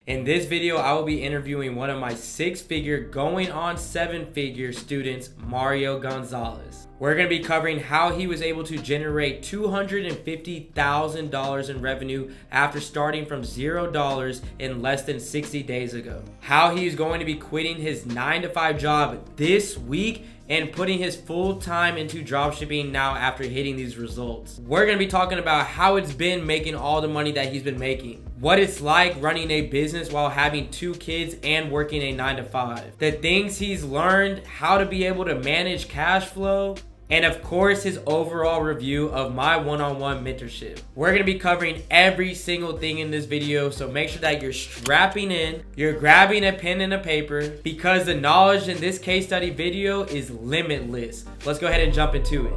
In this video, I will be interviewing one of my 6-figure going on 7-figure students, Mario Gonzalez. We're going to be covering how he was able to generate $250,000 in revenue after starting from $0 in less than 60 days ago. How he's going to be quitting his 9-to-5 job this week and putting his full time into dropshipping now after hitting these results. We're gonna be talking about how it's been making all the money that he's been making, what it's like running a business while having 2 kids and working a 9-to-5, the things he's learned, how to be able to manage cash flow, and of course his overall review of my one-on-one mentorship. We're gonna be covering every single thing in this video, so make sure that you're strapping in, you're grabbing a pen and a paper, because the knowledge in this case study video is limitless. Let's go ahead and jump into it.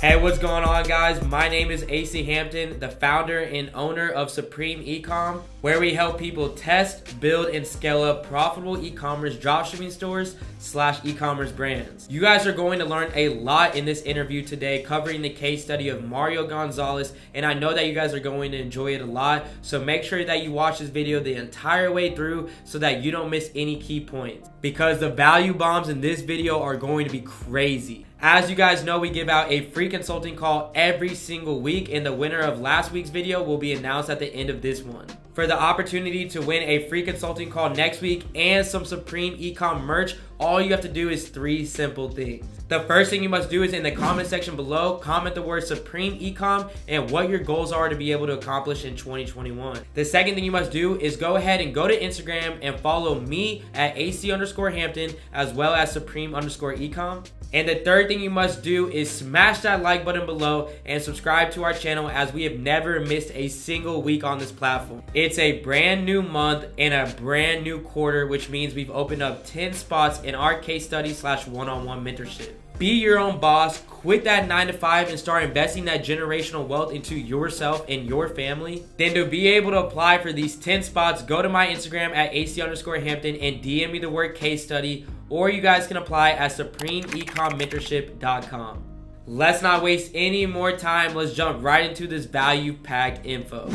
Hey, what's going on, guys? My name is AC Hampton, the founder and owner of Supreme Ecom, where we help people test, build, and scale up profitable e-commerce dropshipping stores / e-commerce brands. You guys are going to learn a lot in this interview today, covering the case study of Mario Gonzalez, and I know that you guys are going to enjoy it a lot, so make sure that you watch this video the entire way through so that you don't miss any key points, because the value bombs in this video are going to be crazy. As you guys know, we give out a free consulting call every single week, and the winner of last week's video will be announced at the end of this one. For the opportunity to win a free consulting call next week and some Supreme Ecom merch, all you have to do is 3 simple things. The first thing you must do is in the comment section below, comment the word Supreme Ecom and what your goals are to be able to accomplish in 2021. The second thing you must do is go ahead and go to Instagram and follow me at AC_Hampton as well as Supreme_Ecom. And the third thing you must do is smash that like button below and subscribe to our channel, as we have never missed a single week on this platform. It's a brand new month and a brand new quarter, which means we've opened up 10 spots in our case study / one-on-one mentorship. Be your own boss, quit that 9-to-5 and start investing that generational wealth into yourself and your family. Then to be able to apply for these 10 spots, go to my Instagram at AC_Hampton and DM me the word case study, or you guys can apply at SupremeEcomMentorship.com. Let's not waste any more time. Let's jump right into this value-packed info.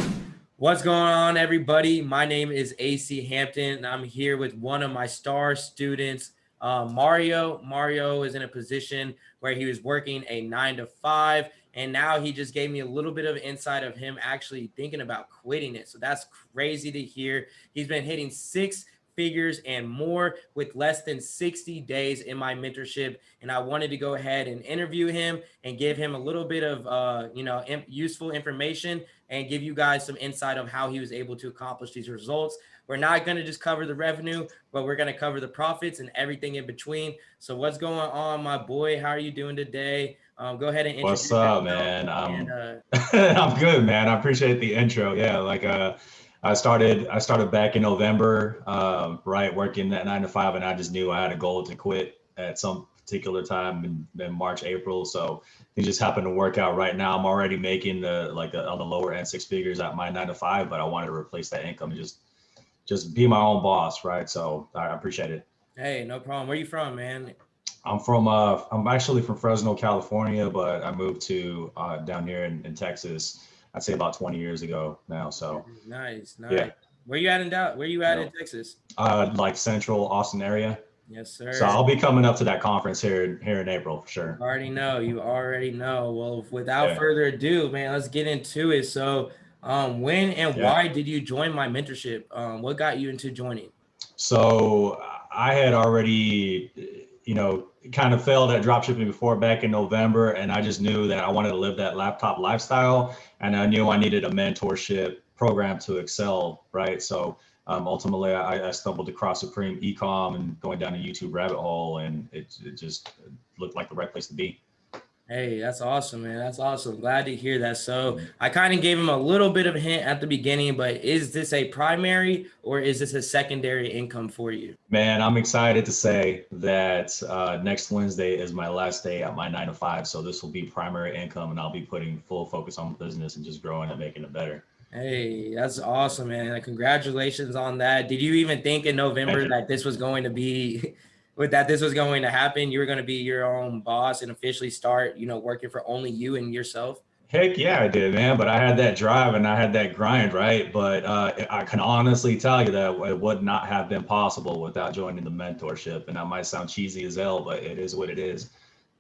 What's going on, everybody? My name is AC Hampton, and I'm here with one of my star students, Mario. Mario is in a position where he was working a 9-to-5, and now he just gave me a little bit of insight of him actually thinking about quitting it. So that's crazy to hear. He's been hitting 6 figures and more with less than 60 days in my mentorship, and I wanted to go ahead and interview him and give him a little bit of useful information and give you guys some insight of how he was able to accomplish these results. We're not going to just cover the revenue, but we're going to cover the profits and everything in between. So what's going on, my boy? How are you doing today? Go ahead and introduce yourself. What's up, man? I'm good, man. I appreciate the intro. Yeah, I started back in November, right, working that 9-to-5, and I just knew I had a goal to quit at some particular time in March, April. So it just happened to work out right now. I'm already making on the lower end 6 figures at my 9-to-5, but I wanted to replace that income and just be my own boss, right? So I appreciate it. Hey, no problem. Where you from, man? I'm actually from Fresno, California, but I moved to down here in Texas, I'd say about 20 years ago now. So nice. Yeah. Where you at in Texas? Like central Austin area. Yes, sir. So I'll be coming up to that conference here in April for sure. You already know. Well, without further ado, man, let's get into it. So when and why did you join my mentorship? What got you into joining? So I had already, kind of failed at dropshipping before back in November, and I just knew that I wanted to live that laptop lifestyle, and I knew I needed a mentorship program to excel, right? So ultimately, I stumbled across Supreme Ecom and going down a YouTube rabbit hole, and it just looked like the right place to be. Hey, that's awesome, man. That's awesome. Glad to hear that. So I kind of gave him a little bit of a hint at the beginning, but is this a primary or is this a secondary income for you? Man, I'm excited to say that next Wednesday is my last day at my 9-to-5. So this will be primary income, and I'll be putting full focus on the business and just growing and making it better. Hey, that's awesome, man. Like, congratulations on that. Did you even think in November that this was going to be, that this was going to happen? You were going to be your own boss and officially start, working for only you and yourself? Heck yeah, I did, man. But I had that drive and I had that grind, right? But I can honestly tell you that it would not have been possible without joining the mentorship. And that might sound cheesy as hell, but it is what it is.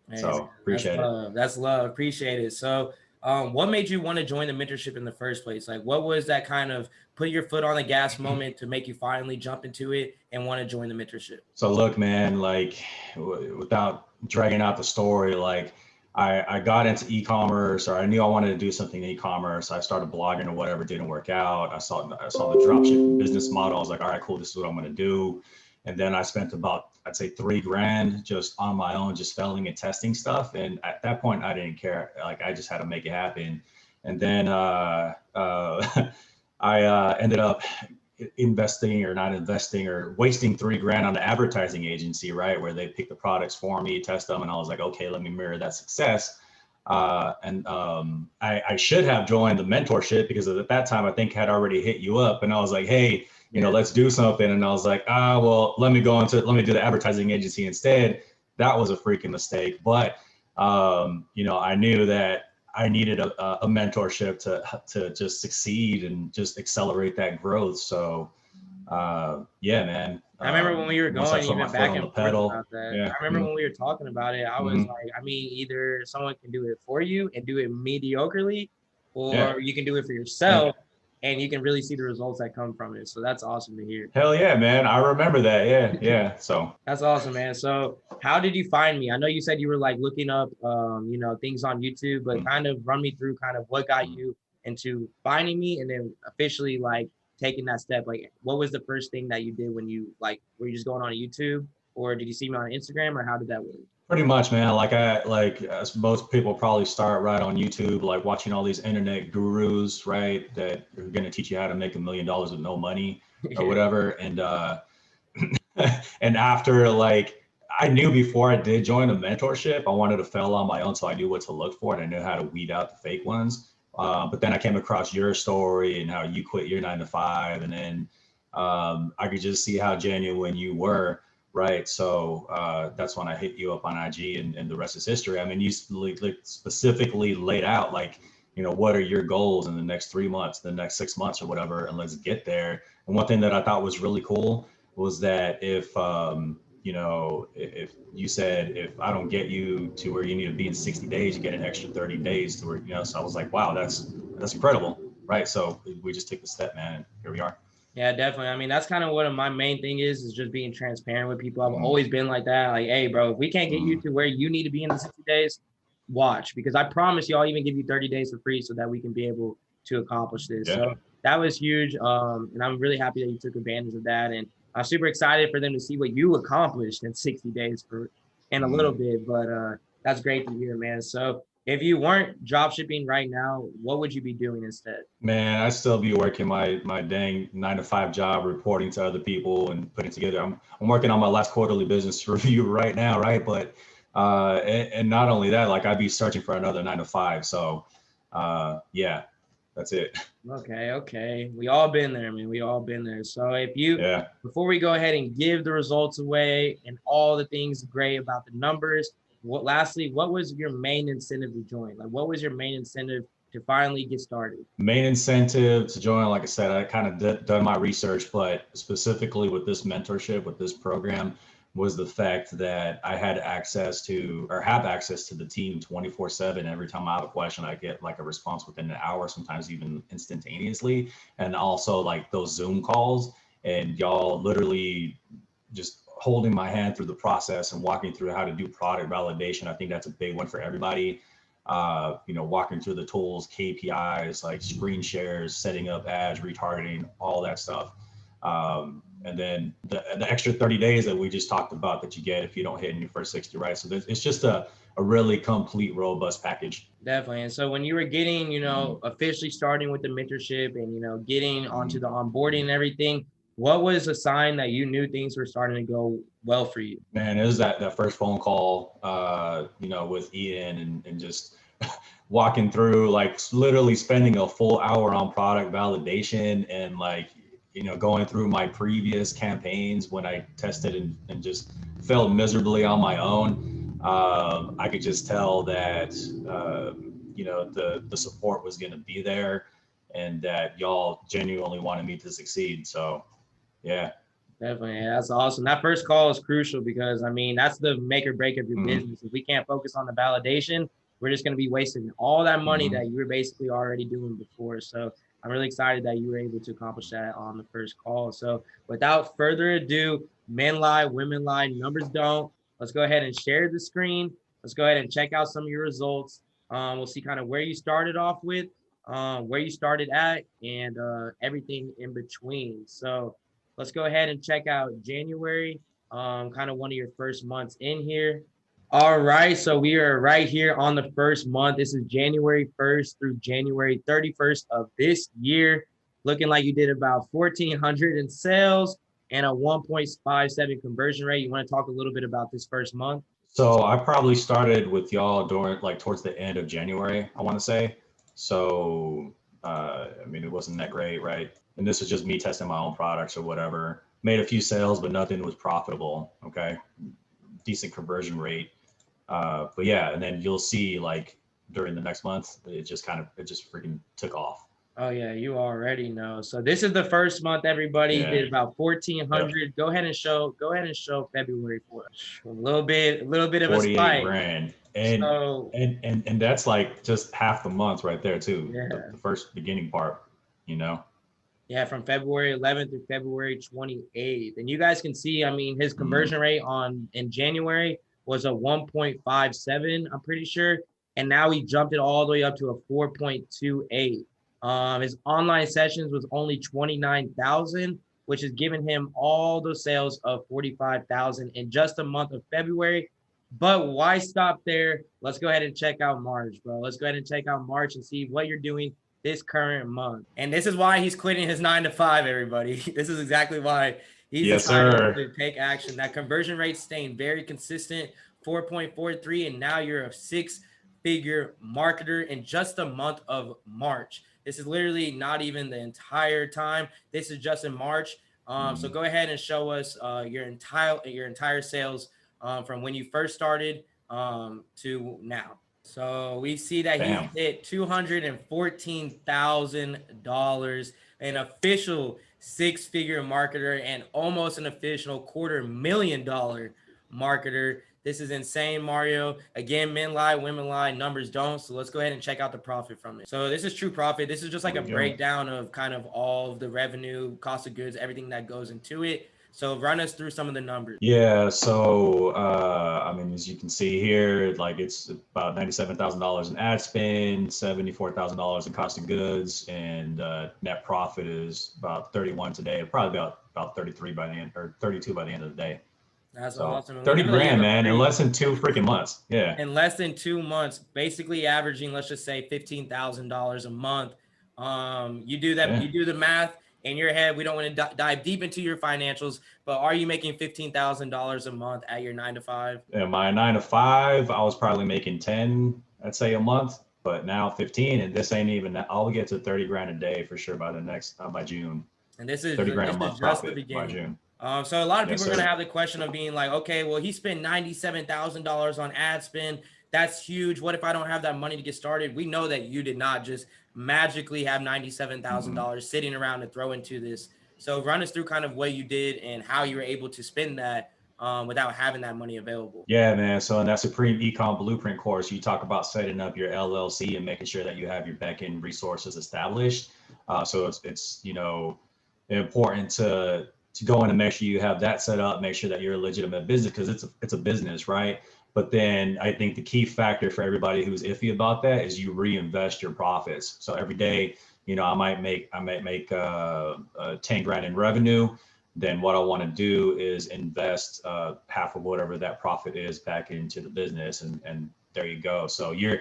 Hey, man, So that's appreciate it. love. That's love. Appreciate it. So, what made you want to join the mentorship in the first place? Like, what was that kind of put your foot on the gas moment to make you finally jump into it and want to join the mentorship? So look, man, like without dragging out the story, like I got into e-commerce, or I knew I wanted to do something in e-commerce. I started blogging or whatever, didn't work out. I saw the dropshipping business model. I was like, all right, cool, this is what I'm gonna do. And then I spent about, I'd say, $3,000 just on my own, just selling and testing stuff. And at that point, I didn't care. Like I just had to make it happen. And then I ended up investing, or not investing, or wasting $3,000 on the advertising agency, right? Where they pick the products for me, test them. And I was like, okay, let me mirror that success. I should have joined the mentorship, because at that time, I think had already hit you up. And I was like, hey, let's do something. And I was like, well, let me do the advertising agency instead. That was a freaking mistake. But, I knew that I needed a mentorship to just succeed and just accelerate that growth. So, yeah, man. I remember when we were Once I going put my even foot back on and the forth pedal, about that. yeah. I remember when we were talking about it, I was Mm-hmm. like, I mean, either someone can do it for you and do it mediocrely, Yeah. or you can do it for Yeah. yourself and you can really see the results that come from it. So that's awesome to hear. Hell yeah, man. I remember that. Yeah. Yeah. So, That's awesome, man. So how did you find me? I know you said you were like looking up, things on YouTube, but kind of run me through kind of what got you into finding me and then officially like taking that step. Like, what was the first thing that you did when you like, were you just going on YouTube, or did you see me on Instagram, or how did that work? pretty much, man. Like as most people probably start right on YouTube, like watching all these internet gurus, right, that are going to teach you how to make $1 million with no money or Yeah. whatever. And and after, like, I knew before I did join the mentorship, I wanted to fail on my own, so I knew what to look for and I knew how to weed out the fake ones. But then I came across your story and how you quit your 9 to 5, and then I could just see how genuine you were, right? So that's when I hit you up on IG, and the rest is history. I mean, you like specifically laid out, like, what are your goals in the next 3 months, the next 6 months, or whatever, and let's get there. And one thing that I thought was really cool was that if you said, if I don't get you to where you need to be in 60 days, you get an extra 30 days to where, so I was like, wow, that's incredible. Right. So we just took the step, man. And here we are. Yeah, definitely. I mean, that's kind of what my main thing is just being transparent with people. I've Mm-hmm. always been like that. Like, hey, bro, if we can't get you Mm-hmm. to where you need to be in the 60 days, watch, because I promise you, I'll even give you 30 days for free so that we can be able to accomplish this. Yeah. So that was huge. And I'm really happy that you took advantage of that. And I'm super excited for them to see what you accomplished in 60 days in a little Mm-hmm. bit. But that's great to hear, man. So if you weren't drop shipping right now, what would you be doing instead? Man, I still be working my dang 9 to 5 job, reporting to other people and putting together. I'm working on my last quarterly business review right now, right? But and not only that, like I'd be searching for another 9 to 5. So yeah, that's it. Okay. We all been there, man. We all been there. So Yeah. before we go ahead and give the results away and all the things great about the numbers, lastly, what was your main incentive to join? Like, what was your main incentive to finally get started? Main incentive to join, like I said, I kind of done my research, but specifically with this mentorship, with this program, was the fact that I had access to, or have access to, the team 24/7. Every time I have a question, I get like a response within an hour, sometimes even instantaneously. And also like those Zoom calls, and y'all literally just holding my hand through the process and walking through how to do product validation. I think that's a big one for everybody. Walking through the tools, KPIs, like screen shares, setting up ads, retargeting, all that stuff. And then the extra 30 days that we just talked about that you get if you don't hit in your first 60, right? So it's just a really complete, robust package. Definitely. And so when you were getting, officially starting with the mentorship and, getting onto the onboarding and everything, what was a sign that you knew things were starting to go well for you? Man, it was that first phone call, with Ian, and just walking through, like literally spending a full hour on product validation and like, going through my previous campaigns when I tested and just failed miserably on my own. I could just tell that, the support was going to be there and that y'all genuinely wanted me to succeed. So, yeah. Definitely. Yeah, that's awesome. That first call is crucial because, I mean, that's the make or break of your business. If we can't focus on the validation, we're just going to be wasting all that money that you were basically already doing before. So I'm really excited that you were able to accomplish that on the first call. So without further ado, men lie, women lie, numbers don't. Let's go ahead and share the screen. Let's go ahead and check out some of your results. We'll see kind of where you started off with, where you started at, and everything in between. So let's go ahead and check out January, kind of one of your first months in here. All right, so we are right here on the first month. This is January 1st through January 31st of this year. Looking like you did about 1,400 in sales and a 1.57 conversion rate. You want to talk a little bit about this first month? So I probably started with y'all during like towards the end of January, I want to say. So, I mean, it wasn't that great, right? And this is just me testing my own products or whatever. Made a few sales, but nothing was profitable. Okay. Decent conversion rate. But yeah, and then you'll see like during the next month, it just freaking took off. Oh yeah, you already know. So this is the first month, everybody. Yeah. Did about 1,400. Yep. Go ahead and show February for us. A little bit of a spike. 48 grand. And that's like just half the month right there too. Yeah. The first beginning part, Yeah, from February 11th through February 28th. And you guys can see, I mean, his conversion rate in January was a 1.57, I'm pretty sure. And now he jumped it all the way up to a 4.28. His online sessions was only 29,000, which has given him all the sales of 45,000 in just a month of February. But why stop there? Let's go ahead and check out March, bro. Let's go ahead and check out March and see what you're doing this current month. And this is why he's quitting his 9-to-5, everybody. This is exactly why he's decided to take action. That conversion rate staying very consistent, 4.43, and now you're a 6-figure marketer in just the month of March. This is literally not even the entire time. This is just in March. So go ahead and show us your entire sales from when you first started to now. So we see that he hit $214,000, an official 6-figure marketer and almost an official $250,000 marketer. This is insane, Mario. Again, men lie, women lie, numbers don't. So let's go ahead and check out the profit from it. So this is true profit. This is just like a breakdown of kind of all of the revenue, cost of goods, everything that goes into it. So run us through some of the numbers. Yeah. So, I mean, as you can see here, like it's about $97,000 in ad spend, $74,000 in cost of goods, and net profit is about 31 today. Probably about 33 by the end, or 32 by the end of the day. That's awesome. 30 grand, man, in less than 2 freaking months. Yeah. In less than 2 months, basically averaging, let's just say $15,000 a month. You do that, you do the math in your head. We don't want to dive deep into your financials, but are you making $15,000 a month at your 9-to-5? Yeah, my 9-to-5, I was probably making 10, I'd say, a month, but now 15, and this ain't even that. I'll get to 30 grand a day for sure by June. And this is 30 grand a month just the profit beginning. by June. So a lot of people are going to have the question of being like, okay, well, he spent $97,000 on ad spend. That's huge. What if I don't have that money to get started? We know that you did not just magically have $97,000 sitting around to throw into this. So run us through kind of what you did and how you were able to spend that without having that money available. Yeah, man. So in that Supreme Ecom Blueprint course, you talk about setting up your LLC and making sure that you have your back-end resources established. So it's important to go in and make sure you have that set up, make sure that you're a legitimate business, because it's a business, right? But then I think the key factor for everybody who's iffy about that is you reinvest your profits. So every day, I might make 10 grand in revenue. Then what I want to do is invest half of whatever that profit is back into the business, and there you go. So you're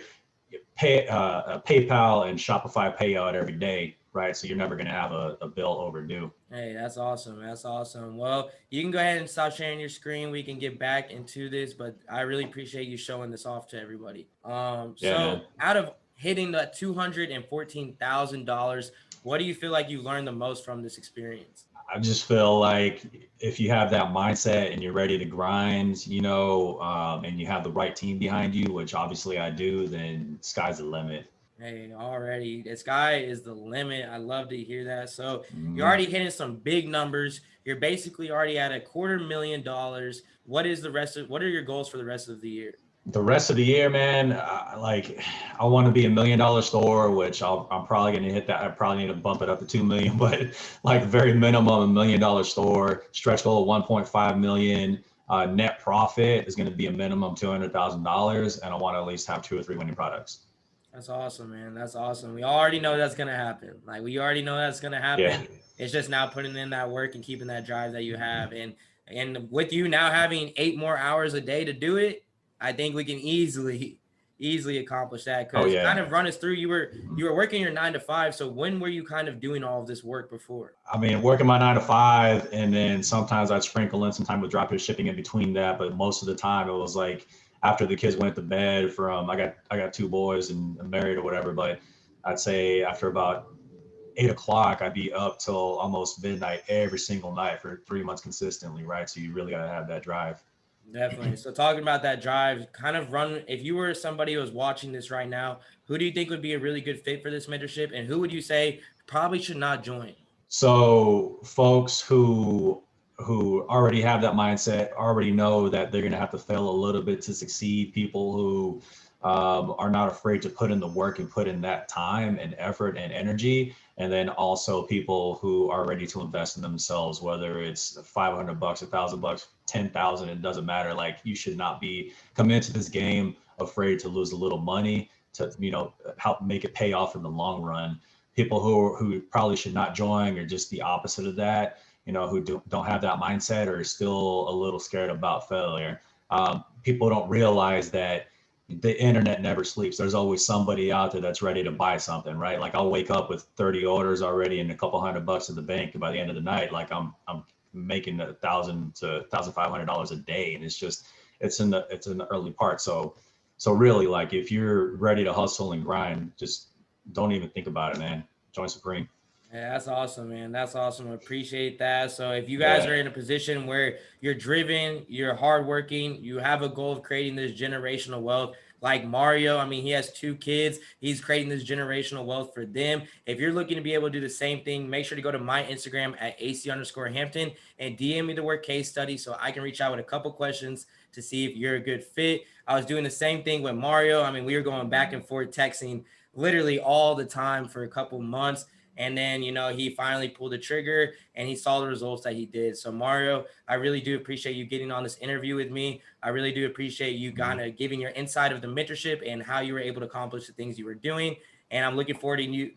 PayPal and Shopify payout every day, right? So you're never going to have a bill overdue. Hey, that's awesome. That's awesome. Well, you can go ahead and stop sharing your screen. We can get back into this, but I really appreciate you showing this off to everybody. So out of hitting that $214,000. What do you feel like you learned the most from this experience? I just feel like if you have that mindset and you're ready to grind, and you have the right team behind you, which obviously I do, then sky's the limit. Hey, already the sky is the limit. I love to hear that. So you're already hitting some big numbers. You're basically already at $250,000. What are your goals for the rest of the year? The rest of the year, man, I want to be $1 million store, which I'm probably going to hit that. I probably need to bump it up to 2 million, but like very minimum $1 million store. Stretch goal of 1.5 million. Net profit is going to be a minimum $200,000, and I want to at least have 2 or 3 winning products. That's awesome, man. That's awesome. We already know that's going to happen. Like, we already know that's going to happen. Yeah. It's just now putting in that work and keeping that drive that you have. And with you now having 8 more hours a day to do it, I think we can easily accomplish that. Because kind of run us through, you were working your 9 to 5. So when were you kind of doing all of this work before? I mean, working my 9 to 5, and then sometimes I'd sprinkle in some time with drop shipping in between that. But most of the time it was like, after the kids went to bed I got 2 boys and I'm married or whatever, but I'd say after about 8 o'clock, I'd be up till almost midnight every single night for 3 months consistently, right? So you really got to have that drive. Definitely. So talking about that drive, kind of if you were somebody who was watching this right now, who do you think would be a really good fit for this mentorship? And who would you say probably should not join? So folks who already have that mindset, already know that they're going to have to fail a little bit to succeed. People who are not afraid to put in the work and put in that time and effort and energy. And then also people who are ready to invest in themselves, whether it's $500, $1,000, 10,000, it doesn't matter. Like, you should not be coming into this game afraid to lose a little money to, help make it pay off in the long run. People who probably should not join are just the opposite of that. Who don't have that mindset or are still a little scared about failure. People don't realize that the internet never sleeps. There's always somebody out there that's ready to buy something, right? Like, I'll wake up with 30 orders already and a couple $100 in the bank, and by the end of the night, like I'm making $1,000 to $1,500 a day, and it's in the early part. So really, like, if you're ready to hustle and grind, just don't even think about it, man. Join Supreme. Yeah, that's awesome, man. That's awesome. I appreciate that. So if you guys are in a position where you're driven, you're hardworking, you have a goal of creating this generational wealth, like Mario, I mean, he has 2 kids. He's creating this generational wealth for them. If you're looking to be able to do the same thing, make sure to go to my Instagram at AC_Hampton and DM me the word case study so I can reach out with a couple questions to see if you're a good fit. I was doing the same thing with Mario. I mean, we were going back and forth texting literally all the time for a couple months. And then, he finally pulled the trigger and he saw the results that he did. So Mario, I really do appreciate you getting on this interview with me. I really do appreciate you kind of giving your insight of the mentorship and how you were able to accomplish the things you were doing. And I'm looking forward to you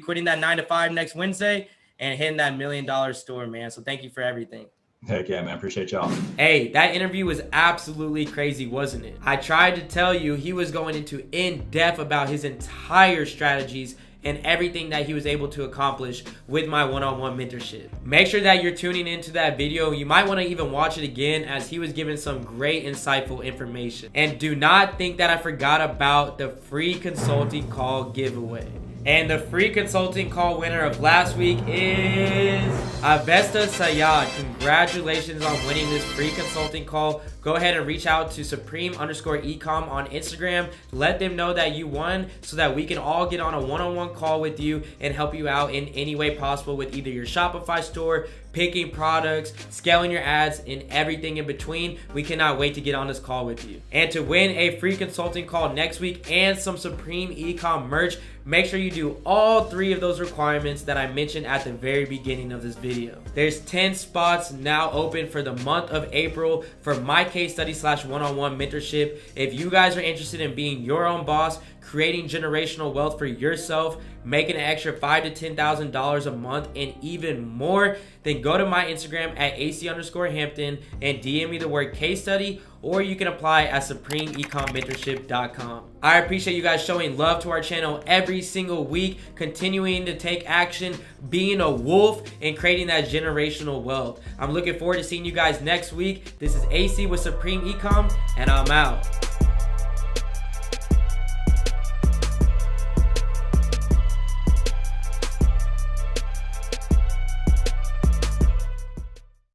quitting that 9 to 5 next Wednesday and hitting that $1 million store, man. So thank you for everything. Heck yeah, man. Appreciate y'all. Hey, that interview was absolutely crazy, wasn't it? I tried to tell you he was going into in-depth about his entire strategies and everything that he was able to accomplish with my one-on-one mentorship. Make sure that you're tuning into that video. You might want to even watch it again, as he was giving some great insightful information. And do not think that I forgot about the free consulting call giveaway. And the free consulting call winner of last week is Avesta Sayad. Congratulations on winning this free consulting call. Go ahead and reach out to Supreme_Ecom on Instagram. Let them know that you won so that we can all get on a one-on-one call with you and help you out in any way possible with either your Shopify store, picking products, scaling your ads, and everything in between. We cannot wait to get on this call with you. And to win a free consulting call next week and some Supreme Ecom merch, make sure you do all 3 of those requirements that I mentioned at the very beginning of this video. There's 10 spots now open for the month of April for my case study / one-on-one mentorship. If you guys are interested in being your own boss, creating generational wealth for yourself, making an extra $5,000 to $10,000 a month and even more, then go to my Instagram at AC_Hampton and DM me the word case study, or you can apply at SupremeEcomMentorship.com. I appreciate you guys showing love to our channel every single week, continuing to take action, being a wolf, and creating that generational wealth. I'm looking forward to seeing you guys next week. This is AC with Supreme Ecom, and I'm out.